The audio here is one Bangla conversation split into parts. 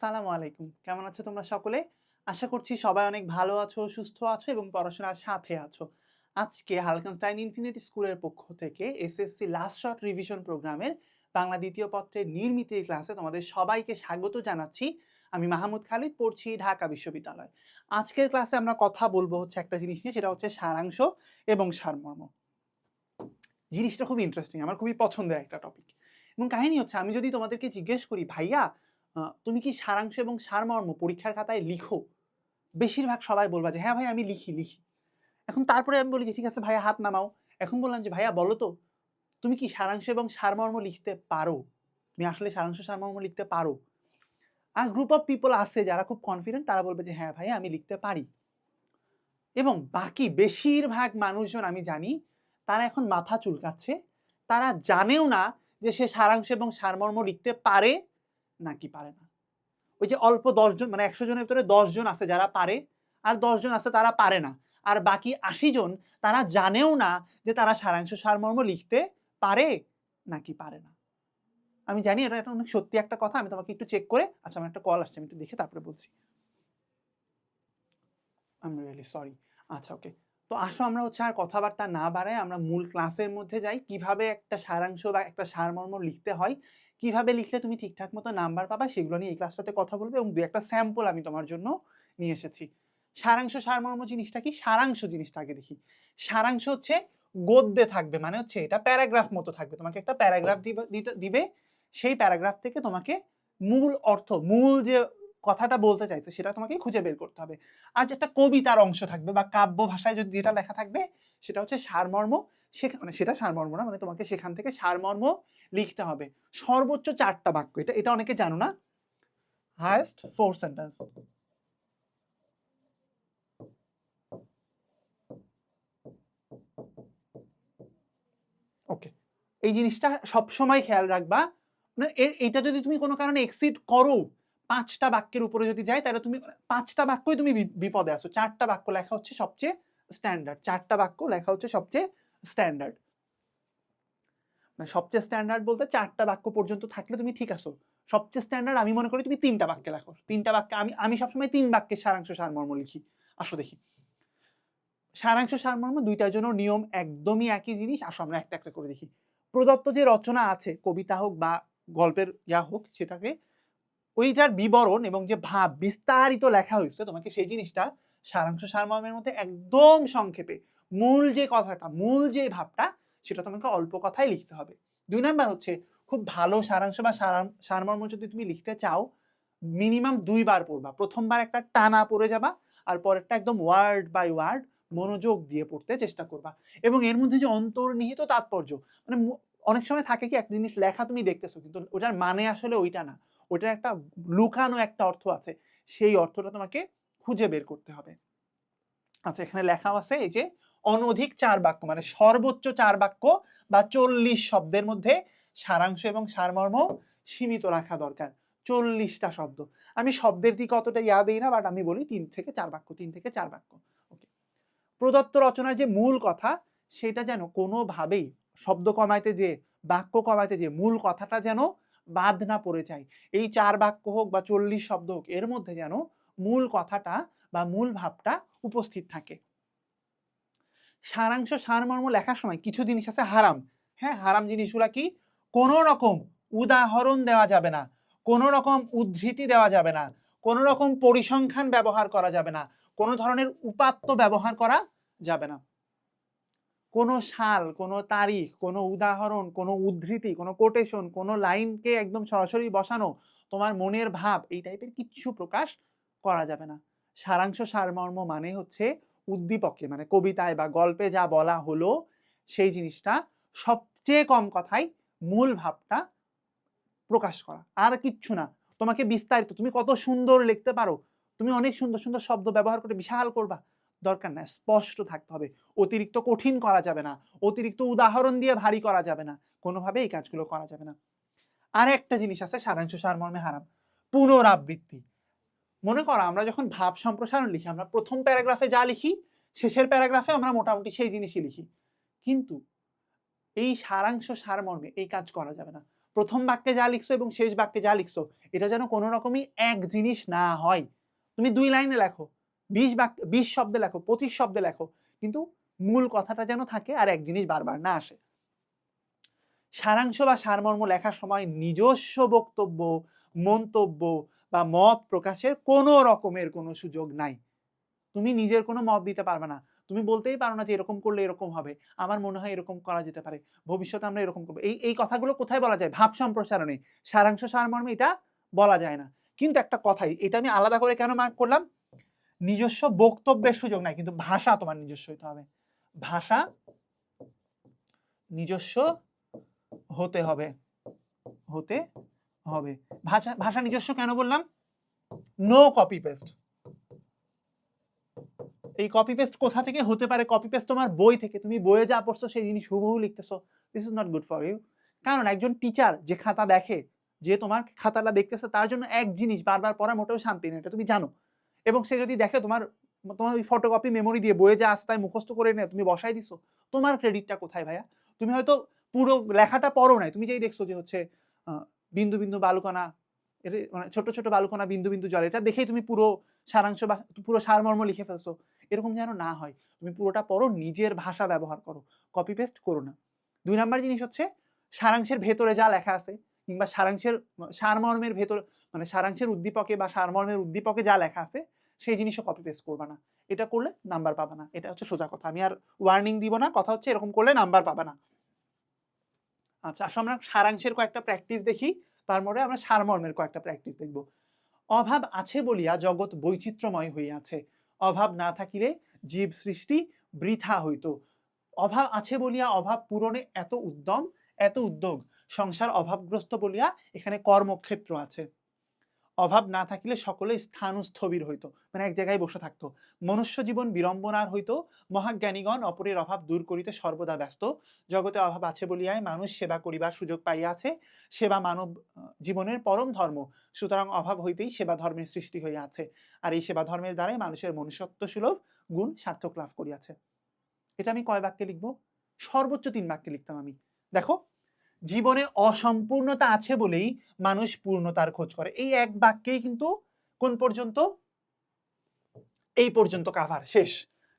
আসসালামু আলাইকুম। কেমন আছো তোমরা সকলে? আশা করছি সবাই অনেক ভালো আছো, সুস্থ আছো এবং পড়াশোনার সাথে আছো। আজকে হালকেনস্টাইন ইনফিনিটি স্কুলের পক্ষ থেকে এসএসসি লাস্ট শট রিভিশন প্রোগ্রামের বাংলা দ্বিতীয় পত্রের নির্মিতির ক্লাসে তোমাদের সবাইকে স্বাগত জানাচ্ছি। আমি মাহমুদ খালিদ, পড়ছি ঢাকা বিশ্ববিদ্যালয়। আজকের ক্লাসে আমরা কথা বলবো হচ্ছে একটা জিনিস নিয়ে, সেটা হচ্ছে সারাংশ এবং সারমর্ম। জিনিসটা খুবই ইন্টারেস্টিং, আমার খুবই পছন্দের একটা টপিক। এবং কাহিনী হচ্ছে, আমি যদি তোমাদেরকে জিজ্ঞেস করি, ভাইয়া তুমি কি সারাংশ এবং সারমর্ম পরীক্ষার খাতায় লিখো? বেশিরভাগ সবাই বলবা যে হ্যাঁ ভাই আমি লিখি লিখি। এখন তারপরে আমি বলি যে ঠিক আছে ভাইয়া হাত নামাও। এখন বললাম যে ভাইয়া বলো তো, তুমি কি সারাংশ এবং সারমর্ম লিখতে পারো? তুমি আসলে সারাংশ সারমর্ম লিখতে পারো? আর গ্রুপ অফ পিপল আছে যারা খুব কনফিডেন্ট, তারা বলবে যে হ্যাঁ ভাইয়া আমি লিখতে পারি। এবং বাকি বেশিরভাগ মানুষজন আমি জানি তারা এখন মাথা চুলকাচ্ছে, তারা জানেও না যে সে সারাংশ এবং সারমর্ম লিখতে পারে নাকি পারে না। ওই যে অল্প 10 জন, মানে 100 জনের ভিতরে 10 জন আছে যারা পারে, আর 10 জন আছে তারা পারে না। আর বাকি 80 জন তারা জানেও না যে তারা সারাংশ সারমর্ম লিখতে পারে নাকি পারে না। আমি জানি এটা অনেক সত্যি একটা কথা। আমি তোমাকে একটু চেক করে, আচ্ছা আমার একটা কল আসছে, আমি একটু দেখে তারপরে বলছি। I am really sorry. আচ্ছা ওকে। তো আসো আমরা হচ্ছে আর কথাবার্তা না বাড়ায় আমরা মূল ক্লাসের মধ্যে যাই। কিভাবে একটা সারাংশ বা একটা সারমর্ম লিখতে হয়, কিভাবে লিখলে তুমি ঠিকঠাক মতো নাম্বার পাবা, সেগুলো নিয়ে এই ক্লাসটাতে কথা বলবো এবং দু একটা স্যাম্পল আমি তোমার জন্য নিয়ে এসেছি। সারাংশ সারমর্ম জিনিসটা কি? সারাংশ জিনিসটা আগে দেখি। সারাংশ হচ্ছে গদ্যে থাকবে, মানে হচ্ছে এটা প্যারাগ্রাফ মতো থাকবে। তোমাকে একটা প্যারাগ্রাফ দিবে, সেই প্যারাগ্রাফ থেকে তোমাকে মূল অর্থ, মূল যে কথাটা বলতে চাইছে সেটা তোমাকে খুঁজে বের করতে হবে। আর যে একটা কবিতার অংশ থাকবে বা কাব্য ভাষায় যদি যেটা লেখা থাকবে সেটা হচ্ছে সারমর্ম। মানে সেটা সারমর্ম না, মানে তোমাকে সেখান থেকে সারমর্ম লিখতে হবে। সর্বোচ্চ 4টা বাক্য, এটা এটা অনেকে জানো না। Highest 4 sentence. ওকে, এই জিনিসটা সবসময় খেয়াল রাখবা। মানে এটা যদি তুমি কোনো কারণে এক্সিড করো, 5টা বাক্যের উপরে যদি যায়, তাহলে তুমি 5টা বাক্যই তুমি বিপদে আছো। 4টা বাক্য লেখা হচ্ছে সবচেয়ে স্ট্যান্ডার্ড। 4টা বাক্য লেখা হচ্ছে সবচেয়ে স্ট্যান্ডার্ড। মানে সবচেয়ে স্ট্যান্ডার্ড বলতে 4টা বাক্য পর্যন্ত থাকলে তুমি ঠিক আছো। সবচেয়ে স্ট্যান্ডার্ড আমি মনে করি তুমি 3টা বাক্যে লেখো। 3টা বাক্যে আমি সবসময় 3 বাক্যের সারাংশ সারমর্ম লিখি। আসো দেখি। সারাংশ সারমর্ম দুইটার জন্য নিয়ম একদমই একই জিনিস। আসো আমরা একটা একটা করে দেখি। প্রদত্ত যে রচনা আছে, কবিতা হোক বা গল্পের হোক, সেটাকে ওইটার বিবরণ এবং যে ভাব বিস্তারিত লেখা হয়েছে, তোমাকে সেই জিনিসটা সারাংশ সারমর্মের মধ্যে একদম সংক্ষেপে মূল যে কথাটা, মূল যে ভাবটা, সেটা তোমাকে অল্প কথায় লিখতে হবে। 2 নাম্বার হচ্ছে, খুব ভালো সারাংশ বা সারমর্ম যদি তুমি লিখতে চাও, মিনিমাম 2 বার পড়বা। প্রথমবার একটা টানা পড়ে যাবা, আর পরেরটা একদম ওয়ার্ড বাই ওয়ার্ড মনোযোগ দিয়ে পড়তে চেষ্টা করবা। এবং এর মধ্যে যে অন্তর্নিহিত তাৎপর্য, মানে অনেক সময় থাকে কি একটা জিনিস লেখা তুমি দেখতেছো কিন্তু ওটার মানে আসলে ওইটা না, ওটার একটা লুকানো একটা অর্থ আছে, সেই অর্থটা তোমাকে খুঁজে বের করতে হবে। আচ্ছা, এখানে লেখা আছে এই যে অনধিক 4 বাক্য, মানে সর্বোচ্চ 4 বাক্য বা 40 শব্দের মধ্যে সারাংশ এবং সারমর্ম সীমিত রাখা দরকার। 40টা শব্দ। আমি শব্দের দিকে অতটা ইয়া দেই না, বাট আমি বলি 3 থেকে 4 বাক্য, 3 থেকে 4 বাক্য। ওকে। প্রদত্ত রচনার যে মূল কথা, সেটা যেন কোনোভাবেই শব্দ কমাইতে যে, বাক্য কমাইতে যে মূল কথাটা যেন বাদ না পড়ে যায়। এই 4 বাক্য হোক বা 40 শব্দ হোক, এর মধ্যে যেন মূল কথাটা বা মূল ভাবটা উপস্থিত থাকে। সারাংশ সারমর্ম লেখার সময় কিছু জিনিস আছে হারাম। হ্যাঁ, হারাম জিনিসগুলা কি? কোনো রকম উদাহরণ দেওয়া যাবে না, কোনো রকম উদ্ধৃতি দেওয়া যাবে না, কোনো রকম পরিসংখ্যান ব্যবহার করা যাবে না, কোনো ধরনের উপাত্ত ব্যবহার করা যাবে না। কোনো সাল, কোনো তারিখ, কোনো উদাহরণ, কোনো উদ্ধৃতি, কোনো কোটেশন, কোনো লাইনকে একদম সরাসরি বসানো, তোমার মনের ভাব, এই টাইপের কিচ্ছু প্রকাশ করা যাবে না। সারাংশ সারমর্ম মানে হচ্ছে উদ্দীপকে, মানে কবিতায় বা গল্পে যা বলা হলো সেই জিনিসটা সবচেয়ে কম কথায় মূল ভাবটা প্রকাশ করা, আর কিচ্ছু না। তোমাকে বিস্তারিত, তুমি কত সুন্দর লিখতে পারো, তুমি অনেক সুন্দর সুন্দর শব্দ ব্যবহার করে বিশাল করবা, দরকার না। স্পষ্ট থাকতে হবে, অতিরিক্ত কঠিন করা যাবে না, অতিরিক্ত উদাহরণ দিয়ে ভারী করা যাবে না, কোনোভাবে এই কাজগুলো করা যাবে না। আর একটা জিনিস আছে সারাংশ সারমর্মে হারাম, পুনরাবৃত্তি। মনে করো আমরা যখন ভাব সম্প্রসারণ লিখি, আমরা প্রথম প্যারাগ্রাফে যা লিখি শেষের প্যারাগ্রাফে আমরা মোটামুটি সেই জিনিসই লিখি, কিন্তু এই সারাংশ সারমর্মে এই কাজ করা যাবে না। প্রথম বাক্যে যা লিখছো এবং শেষ বাক্যে যা লিখছো এটা যেন কোনো রকমই এক জিনিস না হয়। তুমি 2 লাইনে লেখো, 20 শব্দে লেখো, 25 শব্দে লেখো, কিন্তু মূল কথাটা যেন থাকে আর এক জিনিস বারবার না আসে। সারাংশ বা সারমর্ম লেখার সময় নিজস্ব বক্তব্য, মন্তব্য বা মত প্রকাশের কোনো রকমের কোনো সুযোগ নাই। তুমি নিজের কোনো মত দিতে পারবে না। তুমি বলতেই পারো না যে এরকম করলে এরকম হবে, আমার মনে হয় এরকম করা যেতে পারে, ভবিষ্যতে আমরা এরকম করবো। এই কথাগুলো কোথায় বলা যায়? ভাব সম্প্রসারণে। সারাংশ সারমর্মে এটা বলা যায় না। কিন্তু একটা কথাই, এটা আমি আলাদা করে কেন মার্ক করলাম? নিজস্ব বক্তব্যের সুযোগ নাই, কিন্তু ভাষা তোমার নিজস্ব হতে হবে। ভাষা নিজস্ব হতে হবে, হতে হবে। ভাষা নিজস্ব কেন বললাম? No copy paste. এই কপি পেস্ট কোথা থেকে হতে পারে? কপি পেস্ট তোমার বই থেকে, তুমি বইয়ে যা পড়ছো সেই জিনিস হুবহু লিখতেছো। This is not good for you. কারণ একজন টিচার যে খাতা দেখে, যে তোমার খাতাটা দেখতেছে, তার জন্য এক জিনিস বারবার পড়া মোটেও শান্তি নেই, এটা তুমি জানো। এবং সে যদি দেখে তোমার তোমার ওই ফটোকপি মেমোরি দিয়ে বইয়ে যা আস্তায় মুখস্থ করে নিয়ে তুমি বসাই দিছো, তোমার ক্রেডিটটা কোথায় ভাইয়া? তুমি হয়তো পুরো লেখাটা পড়ো নাই, তুমি যেই দেখছো যে হচ্ছে বিন্দু বিন্দু বালুকণা, মানে ছোট ছোট বালুকণা বিন্দু বিন্দু জল, এটা দেখেই তুমি পুরো সারাংশ বা পুরো সারমর্ম লিখে ফেলছো। এরকম যেন না হয়। তুমি পুরোটা পড়ো, নিজের ভাষা ব্যবহার করো, কপি পেস্ট করো না। 2 নাম্বার জিনিস হচ্ছে সারাংশের ভেতরে যা লেখা আছে, কিংবা সারাংশের সারমর্মের ভেতর, মানে সারাংশের উদ্দীপকে বা সারমর্মের উদ্দীপকে যা লেখা আছে সেই জিনিসও কপি পেস্ট করবা না। এটা করলে নাম্বার পাবা না। এটা হচ্ছে সোজা কথা, আমি আর ওয়ার্নিং দিব না, কথা হচ্ছে এরকম করলে নাম্বার পাবা না। আচ্ছা, আসলে আমরা সারাংশের কয়েকটা প্র্যাকটিস দেখি, তারপরে আমরা সারমর্মের কয়েকটা প্র্যাকটিস দেখব। অভাব আছে বলিয়া জগৎ বৈচিত্র্যময় হইয়াছে, অভাব না থাকিলে জীব সৃষ্টি বৃথা হইত। অভাব আছে বলিয়া অভাব পূরণে এত উদ্যম, এত উদ্যোগ। সংসার অভাবগ্রস্ত বলিয়া এখানে কর্মক্ষেত্র আছে। অভাব না থাকিলে সকলে স্থানস্থবির হইত, মানে এক জায়গায় বসে থাকতো। মনুষ্য জীবন বিড়ম্বনার হইত, মহাজ্ঞানীগণ অপরের অভাব দূর করিতে সর্বদা ব্যস্ত। জগতে অভাব আছে বলিয়ায় মানুষ সেবা করিবার সুযোগ পাইয়াছে, সেবা মানব জীবনের পরম ধর্ম, সুতরাং অভাব হইতেই সেবা ধর্মের সৃষ্টি হইয়াছে, আর এই সেবা ধর্মের দ্বারাই মানুষের মনুষ্যত্ব সুলভ গুণ সার্থক লাভ করিয়াছে। এটা আমি কয় বাক্যে লিখবো? সর্বোচ্চ 3 বাক্যে লিখতাম আমি। দেখো, জীবনে অসম্পূর্ণতা আছে বলেই মানুষ পূর্ণতার খোঁজ করে। এই এক বাক্যেই কিন্তু কোন পর্যন্ত? এই পর্যন্ত কাভার শেষ।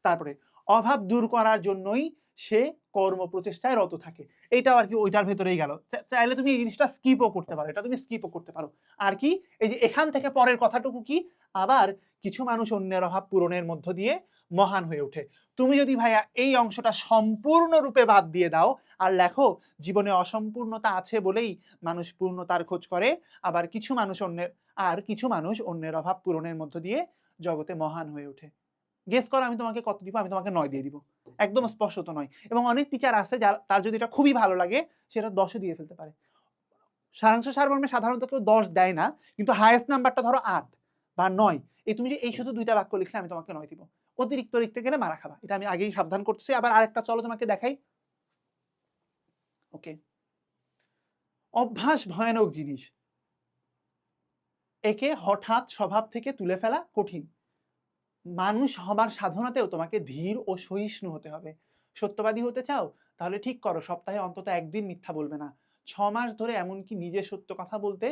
তারপরে অভাব দূর করার জন্যই সে কর্ম প্রচেষ্টায় রত থাকে। এইটাও আর কি ওইটার ভেতরেই গেল। চাইলে তুমি এই জিনিসটা স্কিপও করতে পারো, এটা তুমি স্কিপও করতে পারো। আর কি, এই যে এখান থেকে পরের কথাটুকু কি, আবার কিছু মানুষ অন্যের অভাব পূরণের মধ্য দিয়ে মহান হয়ে ওঠে। তুমি যদি ভাইয়া এই অংশটা সম্পূর্ণরূপে বাদ দিয়ে দাও আর লেখো জীবনে অসম্পূর্ণতা আছে বলেই মানুষ পূর্ণতার খোঁজ করে, আবার কিছু মানুষ অন্যের অভাব পূরণের মধ্য দিয়ে জগতে মহান হয়ে ওঠে। গেস করো আমি তোমাকে কত দিব? আমি তোমাকে 9 দিয়ে দিব, একদম স্পষ্টত 9। এবং অনেক টিচার আছে তার যদি এটা খুবই ভালো লাগে সেটা 10 দিয়ে ফেলতে পারে। সারাংশ সারমর্মে সাধারণত কেউ 10 দেয় না, কিন্তু হাইয়েস্ট নাম্বারটা ধরো 8 বা 9। এই তুমি যে এই শুধু 2টা বাক্য লিখলে আমি তোমাকে 9 দিব। অতিরিক্ত লিখতে গেলে মারা খাবা, এটা আমি আগেই সাবধান করতেছি। আবার আরেকটা চলো তোমাকে দেখাই। ওকে, অভ্যাস ভয়ানক জিনিস, একে হঠাৎ স্বভাব থেকে তুলে ফেলা কঠিন। মানুষ হবার সাধনাতেও তোমাকে ধীর ও সহিষ্ণু হতে হবে। সত্যবাদী হতে চাও? তাহলে ঠিক করো সপ্তাহে অন্তত একদিন মিথ্যা বলবে না। 6 মাস ধরে এমনকি নিজে সত্য কথা বলতে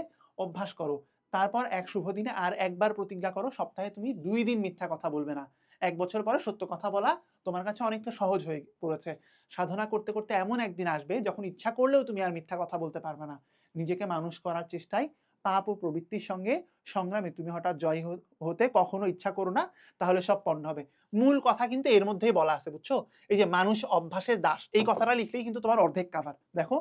অভ্যাস করো। তারপর এক শুভ দিনে আর একবার প্রতিজ্ঞা করো সপ্তাহে তুমি 2 দিন মিথ্যা কথা বলবে না। 1 বছর পরে সত্য কথা বলা তোমার কাছে অনেকটা সহজ হয়ে পড়েছে। সাধনা করতে করতে এমন একদিন আসবে যখন ইচ্ছা করলেও তুমি আর মিথ্যা কথা বলতে পারবে না। নিজেকে মানুষ করার চেষ্টায় পাপ ও প্রবৃত্তির সঙ্গে সংগ্রামে তুমি হঠাৎ জয় হতে কখনো ইচ্ছা করো না, তাহলে সব পণ্ড হবে। মূল কথা কিন্তু এর মধ্যেই বলা আছে, বুঝছো? এই যে মানুষ অভ্যাসের দাস, এই কথাটা লিখলেই কিন্তু তোমার অর্ধেক কাভার। দেখো,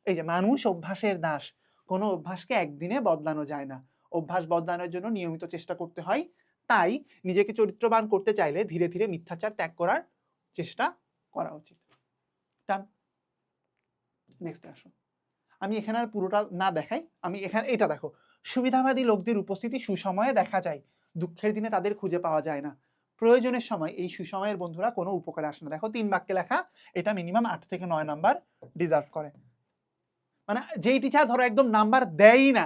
এই যে মানুষ অভ্যাসের দাস, কোনো অভ্যাসকে একদিনে বদলানো যায় না। অভ্যাস বদলানোর জন্য নিয়মিত চেষ্টা করতে হয়। তাই নিজেকে চরিত্রবান করতে চাইলে ধীরে ধীরে মিথ্যাচার ত্যাগ করার চেষ্টা করা উচিত। নেক্সট আসো, আমি এখানে আর পুরোটা না দেখাই, আমি এখানে এটা দেখো। সুবিধাবাদী লোকদের উপস্থিতি সুসময়ে দেখা যায়, দুঃখের দিনে তাদের খুঁজে পাওয়া যায় না। প্রয়োজনের সময় এই সুসময়ের বন্ধুরা কোনো উপকারে আসে না। দেখো 3 বাক্যে লেখা, এটা মিনিমাম 8 থেকে 9 নাম্বার ডিজার্ভ করে। মানে যেই টিচার ধরো একদম নাম্বার দেয়ই না,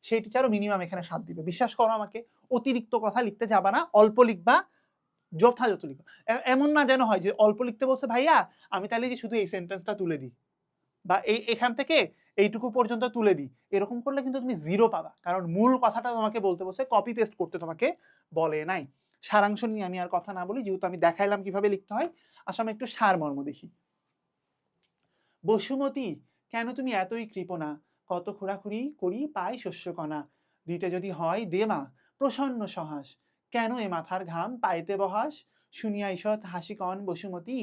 সেই টিচারও মিনিমাম এখানে 7 দিবে। বিশ্বাস করো আমাকে, অতিরিক্ত কথা লিখতে যাবা না, অল্প লিখবা, যথাযথ লিখবা। এমন না যেন হয় যে অল্প লিখতে বলছে ভাইয়া, আমি তাহলে যে শুধু এই সেন্টেন্সটা তুলে দিই। বা এখান থেকে এইটুকু পর্যন্ত তুলে দিই, এরকম করলে কিন্তু তুমি 0 পাবা, কারণ মূল কথাটা তোমাকে বলতে বসে কপি পেস্ট করতে তোমাকে বলে নাই। সারাংশ নিয়ে আমি আর কথা না বলি, যেহেতু আমি দেখাইলাম কিভাবে লিখতে হয়। আসলে আমি একটু সারমর্ম দেখি। বসুমতী, কেন তুমি এতই কৃপণা, কত খোঁড়াখুড়ি করি পাই শস্যকণা, দিতে যদি হয় দে মা প্রসন্ন সহাস, কেন এ মাথার ঘাম পাইতে বহাস, শুনিয়া ঈষৎ হাসি কন বসুমতী,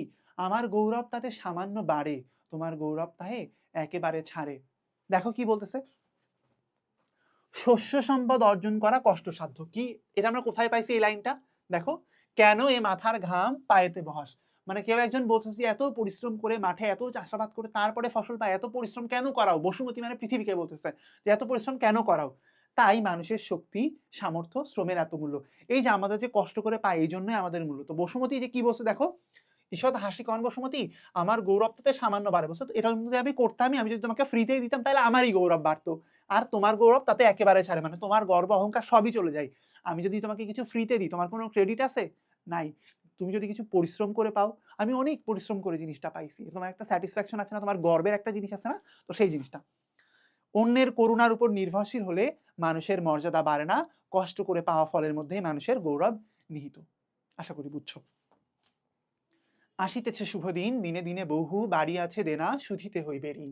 আমার গৌরব তাতে সামান্য বাড়ে, তোমার গৌরব তাহে একেবারে ছাড়ে। দেখো কি বলতেছে, শস্য সম্পদ অর্জন করা কষ্টসাধ্য। কি এটা আমরা কোথায় পাইছি এই লাইনটা? দেখো, কেন এ মাথার ঘাম পায়েতে বহাস, মানে কেউ একজন বলতেছে যে এত পরিশ্রম করে মাঠে এত চাষাবাদ করে তারপরে ফসল পায়, এত পরিশ্রম কেন করাও? বসুমতী মানে পৃথিবীকে বলতেছে যে এত পরিশ্রম কেন করাও? তাই মানুষের শক্তি, সামর্থ্য, শ্রমের এত মূল্য। এই যে আমাদের যে কষ্ট করে পাই, এই জন্যই আমাদের মূল্য। তো বসুমতী যে কি বলছে দেখো, ঈষৎ হাসি কন বসুমতী, আমার গৌরব তাতে সামান্য বাড়ে। বলছে এটা যদি আমি করতামই, আমি যদি তোমাকে ফ্রিতেই দিতাম, তাহলে আমারই গৌরব বাড়তো, আর তোমার গৌরব তাতে একেবারে ছাড়ে, মানে তোমার গর্ব অহংকার সবই চলে যায়। আমি যদি তোমাকে কিছু ফ্রিতে দিই, তোমার কোনো ক্রেডিট আছে? নাই। তুমি যদি কিছু পরিশ্রম করে পাও, আমি অনেক পরিশ্রম করে জিনিসটা পাইছি, তোমার একটা স্যাটিসফ্যাকশন আছে না, তোমার গর্বের একটা জিনিস আছে না, তো সেই জিনিসটা। অন্যের করুণার উপর নির্ভরশীল হলে মানুষের মর্যাদা বাড়ে না, কষ্ট করে পাওয়া ফলের মধ্যেই মানুষের গৌরব নিহিত। আশা করি বুঝছো। আসিতেছে শুভদিন, দিনে দিনে বহু বাড়ি আছে দেনা, শুধিতে হইবে ঋণ,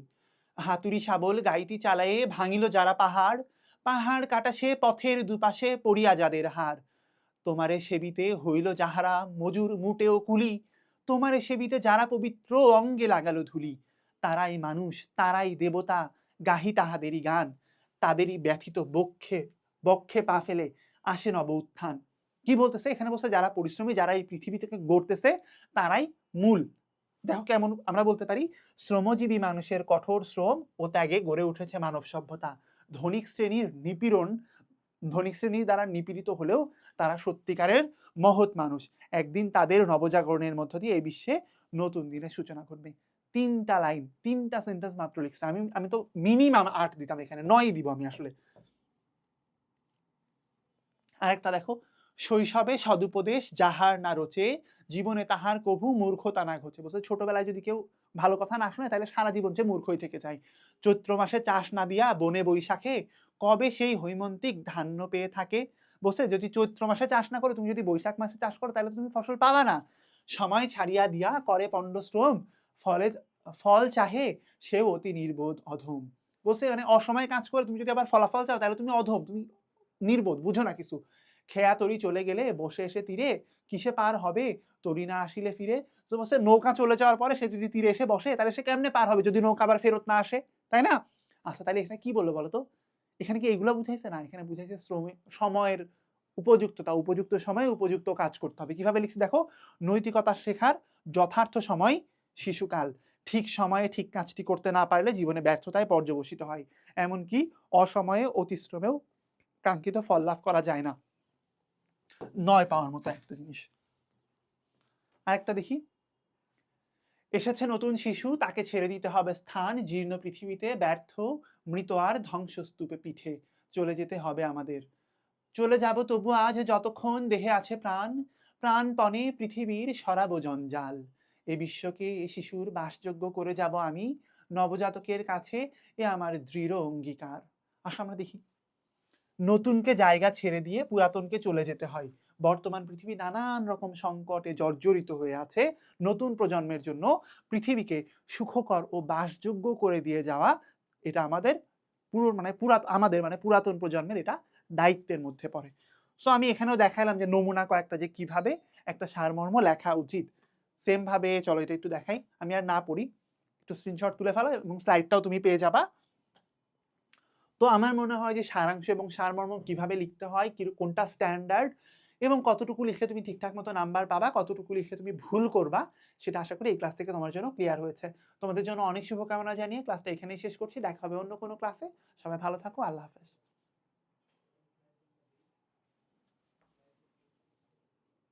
হাতুড়ি শাবল গাইতি চালায়ে ভাঙিল যারা পাহাড়, পাহাড় কাটা সে পথের দুপাশে পড়িয়া যাদের হার, তোমারে সেবিতে হইল যাহারা মজুর মুটেও কুলি, তোমারে সেবিতে যারা পবিত্র অঙ্গে লাগালো ধুলি, তারাই মানুষ তারাই দেবতা, গাহি তাহাদেরই গান, তাদেরই ব্যথিত বক্ষে বক্ষে পা ফেলে আসে নব উত্থান। কি বলতেছে এখানে? বলছে যারা পরিশ্রমী, যারা এই পৃথিবী থেকে গড়তেছে, তারাই মূল। দেখো কেমন আমরা বলতে পারি, শ্রমজীবী মানুষের কঠোর শ্রম ও ত্যাগে গড়ে উঠেছে মানব সভ্যতা। ধনিক শ্রেণীর নিপীড়ন, ধনিক শ্রেণীর দ্বারা নিপীড়িত হলেও তারা সত্যিকারের মহৎ মানুষ। একদিন তাদের নবজাগরণের মধ্য দিয়ে এই বিশ্বে নতুন দিনের সূচনা করবে। 3টা লাইন, 3টা সেন্টেন্স মাত্র লিখছে। আমি আমি তো মিনিমাম 8 দিতাম, এখানে 9 দিব আমি আসলে। আরেকটা দেখো, শৈশবে সদুপদেশ যাহার না রোচে, জীবনে তাহার কভু মূর্খতা না ঘটে। বলছে ছোটবেলায় যদি কেউ ভালো কথা না শুনে, তাহলে সারা জীবন সে মূর্খই থেকে যায়। চৈত্র মাসে চাষ না দিয়া বনে বৈশাখে, কবে সেই হৈমন্তিক ধান্য পেয়ে থাকে। বলছে যদি চৈত্র মাসে চাষ না করে তুমি যদি বৈশাখ মাসে চাষ করো, তাহলে তুমি ফসল পাবা না। সময় ছাড়িয়া দিয়া করে পণ্ড শ্রম, ফলে ফল চাহে সেও অতি নির্বোধ অধম। বলছে মানে অসময়ে কাজ করে তুমি যদি আবার ফলাফল চাও, তাহলে তুমি অধম, তুমি নির্বোধ, বুঝো না কিছু। খেয়া তরি চলে গেলে বসে এসে তীরে, কিসে পার হবে তরি না আসিলে ফিরে। তো বলছে নৌকা চলে যাওয়ার পরে সে যদি তীরে এসে বসে, তাহলে সে কেমনে পার হবে যদি নৌকা আবার ফেরত না আসে, তাই না? আচ্ছা, তাহলে এখানে কি বললো বলো তো? এখানে কি এগুলো বুঝাইছে? না, এখানে বুঝাইছে সময়ের উপযুক্ততা, উপযুক্ত সময়ে উপযুক্ত কাজ করতে হবে। কিভাবে লিখছি দেখো, নৈতিকতা শেখার যথার্থ সময় শিশুকাল, ঠিক সময়ে ঠিক কাজটি করতে না পারলে জীবনে ব্যর্থতায় পর্যবসিত হয়, এমনকি অসময়ে অতিশ্রমেও কাঙ্ক্ষিত ফল লাভ করা যায় না। 9 পাওয়ার মতো একটা জিনিস। আরেকটা দেখি, এসেছে নতুন শিশু, তাকে ছেড়ে দিতে হবে স্থান, জীর্ণ পৃথিবীতে ব্যর্থ মৃত আর ধ্বংসস্তূপে পিঠে, চলে যেতে হবে আমাদের। চলে যাব তবু আজ যতক্ষণ দেহে আছে প্রাণ, প্রাণপণে পৃথিবীর সরাব জঞ্জাল, এ বিশ্বকে এ শিশুর বাসযোগ্য করে যাব আমি, নবজাতকের কাছে এ আমার দৃঢ় অঙ্গীকার। আসলে আমরা দেখি, নতুনকে জায়গা ছেড়ে দিয়ে পুরাতনকে চলে যেতে হয়। বর্তমান পৃথিবী নানান রকম সংকটে জর্জরিত হয়ে আছে। নতুন প্রজন্মের জন্য পৃথিবীকে সুখকর ও বাসযোগ্য করে দিয়ে যাওয়া, এটা আমাদের পুরাতন প্রজন্মের এটা দায়িত্বের মধ্যে পড়ে। সো আমি এখানেও দেখাইলাম যে নমুনা কয়েকটা, যে কিভাবে একটা সারমর্ম লেখা উচিত। সেম ভাবে চলো এটা একটু দেখাই, আমি আর না পড়ি, একটু স্ক্রিনশট তুলে ফেলো এবং স্লাইডটাও তুমি পেয়ে যাবা। তো আমার মনে হয় যে সারাংশ এবং সারমর্ম কিভাবে লিখতে হয়, কোনটা স্ট্যান্ডার্ড এবং কতটুকু লিখলে তুমি ঠিকঠাক মতো নাম্বার পাবা, কতটুকু লিখলে তুমি ভুল করবা, সেটা আশা করি এই ক্লাস থেকে তোমার জন্য ক্লিয়ার হয়েছে। তোমাদের জন্য অনেক শুভকামনা জানিয়ে ক্লাসটা এখানেই শেষ করছি। দেখা হবে অন্য কোনো ক্লাসে। সবাই ভালো থাকো। আল্লাহ হাফেজ।